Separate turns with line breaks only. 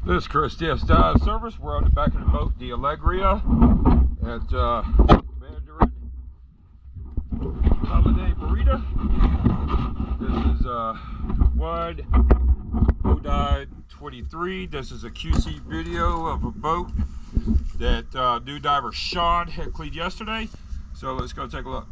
This is Chris DF Dive Service. We're on the back of the boat, the Alergia, at Mandarin Holiday Burrito. This is 10923. This is a QC video of a boat that new diver Sean had cleaned yesterday. So let's go take a look.